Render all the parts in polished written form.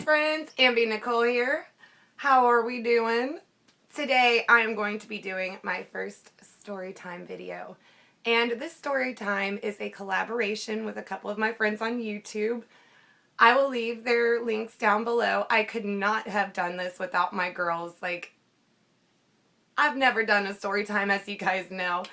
friends, Ambi Nicole here. How are we doing? Today I am going to be doing my first story time video. And this story time is a collaboration with a couple of my friends on YouTube. I will leave their links down below. I could not have done this without my girls. I've never done a story time, as you guys know.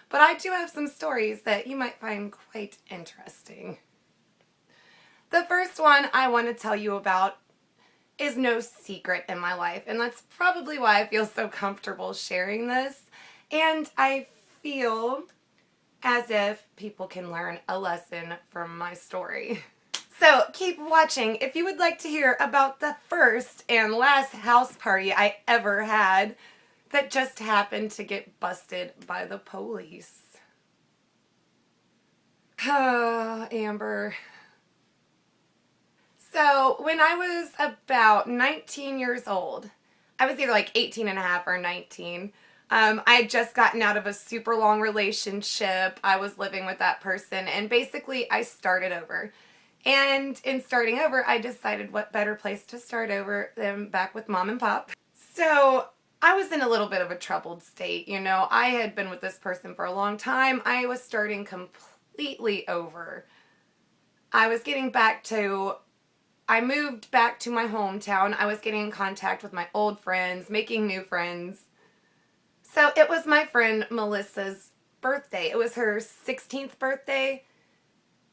But I do have some stories that you might find quite interesting. The first one I want to tell you about is no secret in my life, and that's probably why I feel so comfortable sharing this. And I feel as if people can learn a lesson from my story. So keep watching if you would like to hear about the first and last house party I ever had that just happened to get busted by the police. Oh, Amber. So when I was about 19 years old, I was either like 18 and a half or 19. I had just gotten out of a super long relationship. I was living with that person, and basically I started over. And in starting over, I decided what better place to start over than back with mom and pop. So I was in a little bit of a troubled state, you know. I had been with this person for a long time. I was starting completely over. I moved back to my hometown. I was getting in contact with my old friends, making new friends. So it was my friend Melissa's birthday. It was her 16th birthday.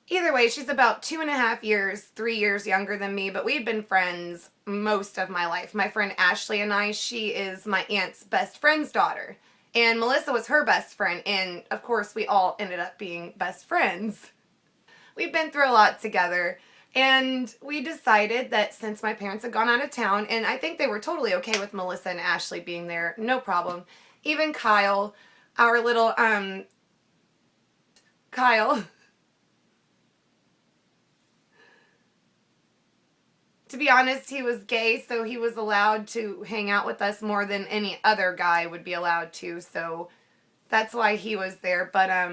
Either way, she's about 2.5 years, 3 years younger than me, but we've been friends most of my life. My friend Ashley and I, she is my aunt's best friend's daughter. And Melissa was her best friend, and of course we all ended up being best friends. We've been through a lot together, and we decided that since my parents had gone out of town, and I think they were totally okay with Melissa and Ashley being there, no problem. Even Kyle, our little, Kyle... To be honest, he was gay, so he was allowed to hang out with us more than any other guy would be allowed to, so that's why he was there. But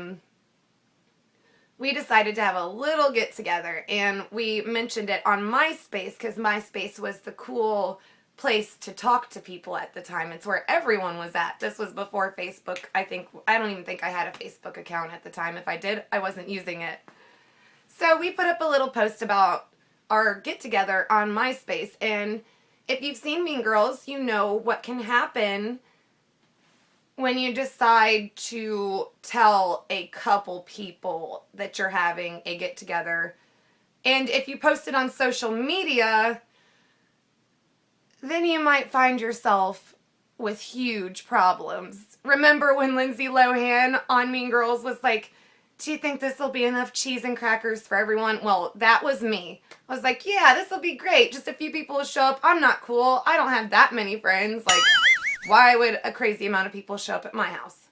we decided to have a little get-together, and we mentioned it on MySpace, because MySpace was the cool place to talk to people at the time. It's where everyone was at. This was before Facebook. I don't even think I had a Facebook account at the time. If I did, I wasn't using it. So we put up a little post about our get-together on MySpace, and if you've seen Mean Girls, you know what can happen when you decide to tell a couple people that you're having a get-together. And if you post it on social media, then you might find yourself with huge problems. Remember when Lindsay Lohan on Mean Girls was like, "Do you think this will be enough cheese and crackers for everyone?" Well, that was me. I was like, yeah, this will be great. Just a few people will show up. I'm not cool. I don't have that many friends. Like, why would a crazy amount of people show up at my house?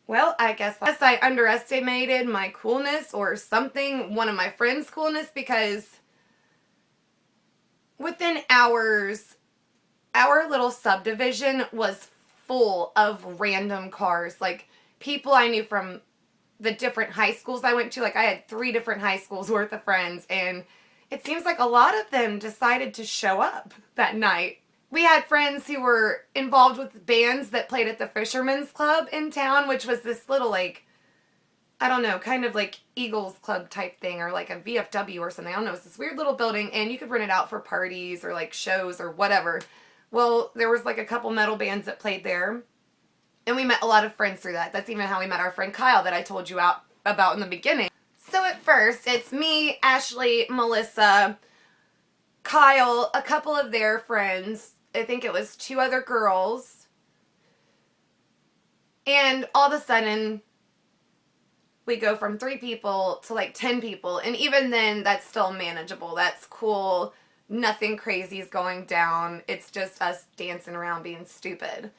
Well, I guess I underestimated my coolness or something, one of my friends' coolness, because within hours, our little subdivision was full of random cars. Like, people I knew from the different high schools I went to. Like, I had 3 different high schools worth of friends, and it seems like a lot of them decided to show up that night. We had friends who were involved with bands that played at the Fisherman's Club in town, which was this little, like, I don't know, kind of like Eagles Club type thing, or like a VFW or something. I don't know. It's this weird little building, and you could rent it out for parties or like shows or whatever. Well, there was like a couple metal bands that played there. And we met a lot of friends through that. That's even how we met our friend Kyle that I told you about in the beginning. So at first, it's me, Ashley, Melissa, Kyle, a couple of their friends. I think it was 2 other girls. And all of a sudden, we go from 3 people to like 10 people. And even then, that's still manageable. That's cool. Nothing crazy is going down. It's just us dancing around being stupid.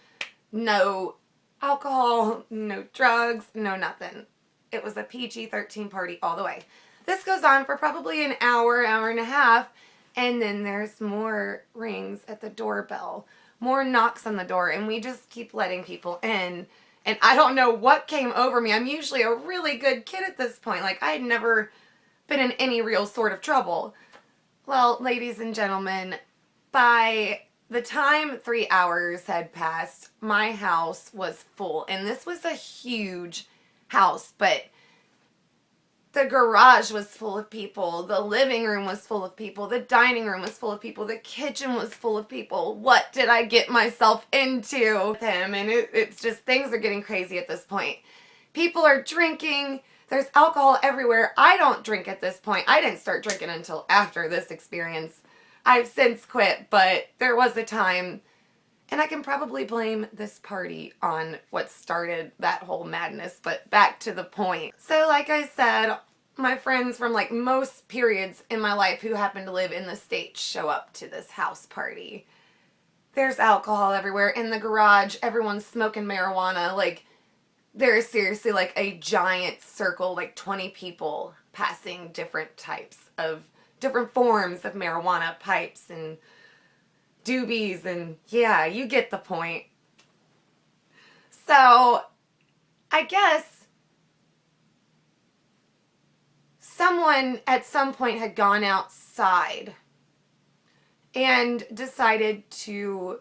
No alcohol, no drugs, no nothing. It was a PG-13 party all the way. This goes on for probably an hour, hour and a half, and then there's more rings at the doorbell, more knocks on the door, and we just keep letting people in. And I don't know what came over me. I'm usually a really good kid at this point. Like, I had never been in any real sort of trouble. Well, ladies and gentlemen, by the time 3 hours had passed, my house was full. And this was a huge house, but the garage was full of people. The living room was full of people. The dining room was full of people. The kitchen was full of people. What did I get myself into with him? And it's just, things are getting crazy at this point. People are drinking. There's alcohol everywhere. I don't drink at this point. I didn't start drinking until after this experience. I've since quit, but there was a time, and I can probably blame this party on what started that whole madness, but back to the point. So like I said, my friends from like most periods in my life who happen to live in the States show up to this house party. There's alcohol everywhere. In the garage, everyone's smoking marijuana. Like, there is seriously like a giant circle, like 20 people passing different forms of marijuana, pipes and doobies, and yeah, you get the point. So, I guess someone at some point had gone outside and decided to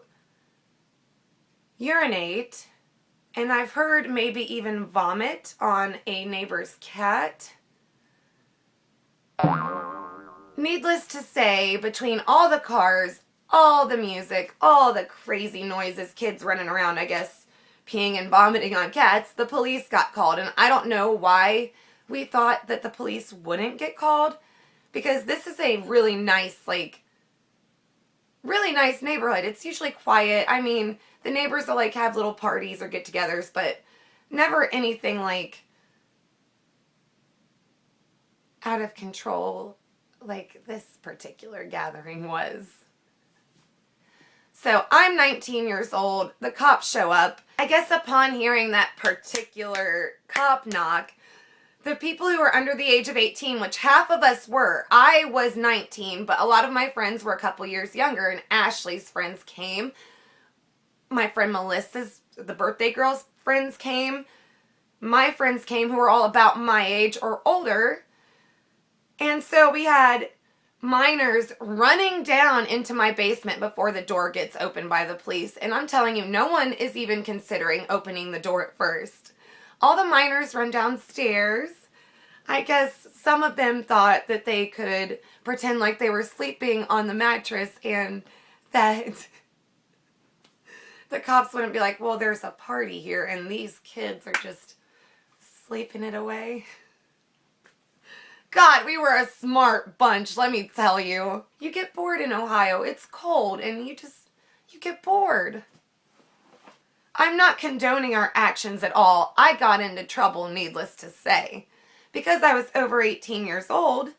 urinate, and I've heard maybe even vomit on a neighbor's cat. Needless to say, between all the cars, all the music, all the crazy noises, kids running around, I guess, peeing and vomiting on cats, the police got called. And I don't know why we thought that the police wouldn't get called, because this is a really nice, really nice neighborhood. It's usually quiet. I mean, the neighbors will like have little parties or get-togethers, but never anything like out of control like this particular gathering was. So I'm 19 years old. The cops show up. I guess upon hearing that particular cop knock, the people who were under the age of 18, which half of us were, I was 19, but a lot of my friends were a couple years younger, and Ashley's friends came. My friend Melissa's, the birthday girl's friends came. My friends came who were all about my age or older. And so we had minors running down into my basement before the door gets opened by the police. And I'm telling you, no one is even considering opening the door at first. All the minors run downstairs. I guess some of them thought that they could pretend like they were sleeping on the mattress and that the cops wouldn't be like, well, there's a party here and these kids are just sleeping it away. God, we were a smart bunch, let me tell you. You get bored in Ohio. It's cold and you get bored. I'm not condoning our actions at all. I got into trouble, needless to say. Because I was over 18 years old,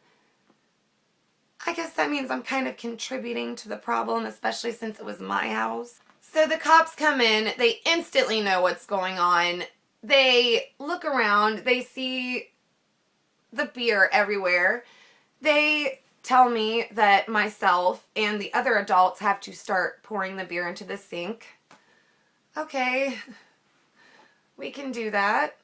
I guess that means I'm kind of contributing to the problem, especially since it was my house. So the cops come in, they instantly know what's going on. They look around, they see the beer everywhere. They tell me that myself and the other adults have to start pouring the beer into the sink. Okay, we can do that.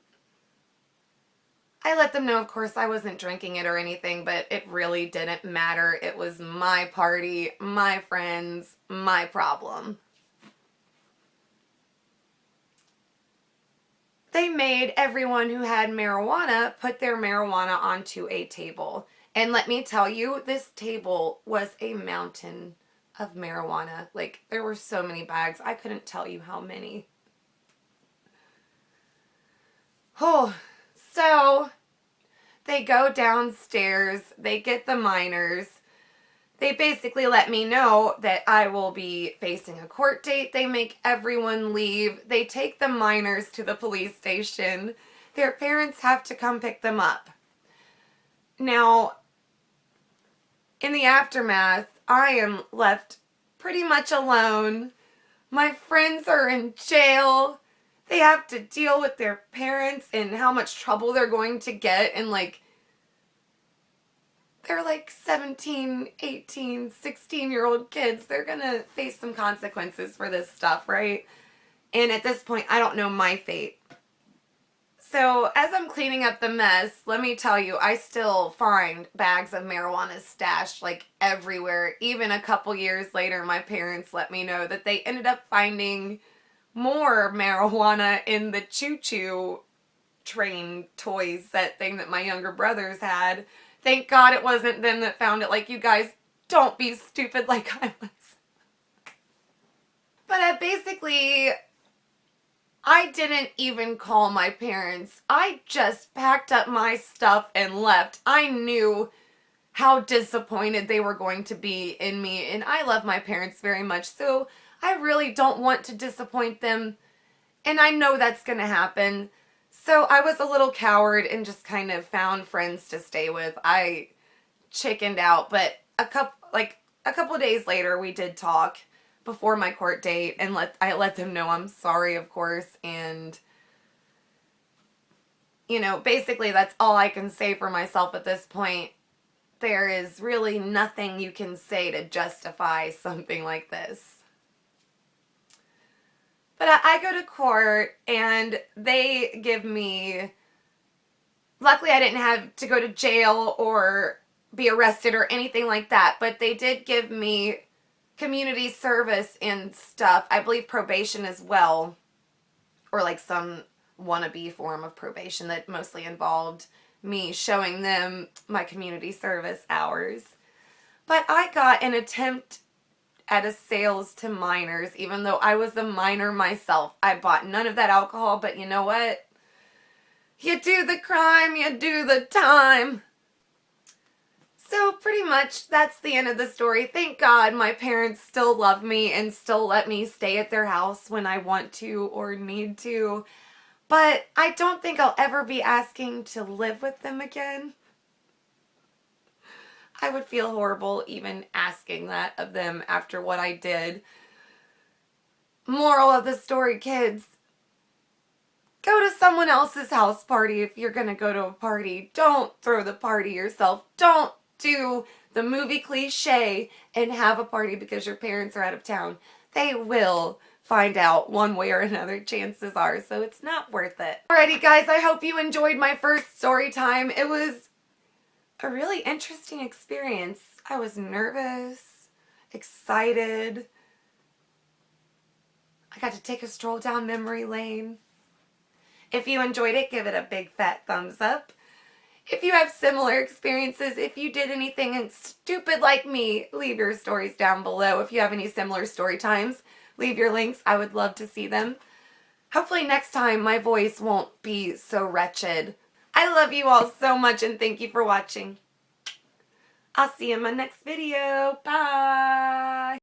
I let them know, of course, I wasn't drinking it or anything, but it really didn't matter. It was my party, my friends, my problem. They made everyone who had marijuana put their marijuana onto a table. And let me tell you, this table was a mountain of marijuana. Like, there were so many bags. I couldn't tell you how many. Oh, so they go downstairs. They get the minors. They basically let me know that I will be facing a court date. They make everyone leave. They take the minors to the police station. Their parents have to come pick them up. Now, in the aftermath, I am left pretty much alone. My friends are in jail. They have to deal with their parents and how much trouble they're going to get, and they're like 17, 18, 16-year-old kids. They're going to face some consequences for this stuff, right? And at this point, I don't know my fate. So as I'm cleaning up the mess, let me tell you, I still find bags of marijuana stashed like everywhere. Even a couple years later, my parents let me know that they ended up finding more marijuana in the choo-choo train toys set thing that my younger brothers had. Thank God it wasn't them that found it. Like, you guys, don't be stupid like I was. But basically, I didn't even call my parents. I just packed up my stuff and left. I knew how disappointed they were going to be in me, and I love my parents very much, so I really don't want to disappoint them, and I know that's going to happen. So I was a little coward and just kind of found friends to stay with. I chickened out, but a couple of days later we did talk before my court date, and I let them know I'm sorry, of course, and you know, basically that's all I can say for myself at this point. There is really nothing you can say to justify something like this. But I go to court and they give me, luckily I didn't have to go to jail or be arrested or anything like that, but they did give me community service and stuff. I believe probation as well, or like some wannabe form of probation that mostly involved me showing them my community service hours. But I got an attempt at a sales to minors, even though I was a minor myself. I bought none of that alcohol, but you know what? You do the crime, you do the time. So pretty much that's the end of the story. Thank God my parents still love me and still let me stay at their house when I want to or need to. But I don't think I'll ever be asking to live with them again. I would feel horrible even asking that of them after what I did. Moral of the story, kids. Go to someone else's house party if you're going to go to a party. Don't throw the party yourself. Don't do the movie cliche and have a party because your parents are out of town. They will find out one way or another, chances are, so it's not worth it. Alrighty guys, I hope you enjoyed my first story time. It was a really interesting experience. I was nervous, excited. I got to take a stroll down memory lane. If you enjoyed it, give it a big fat thumbs up. If you have similar experiences, if you did anything stupid like me, leave your stories down below. If you have any similar story times, leave your links. I would love to see them. Hopefully next time my voice won't be so wretched. I love you all so much and thank you for watching. I'll see you in my next video. Bye!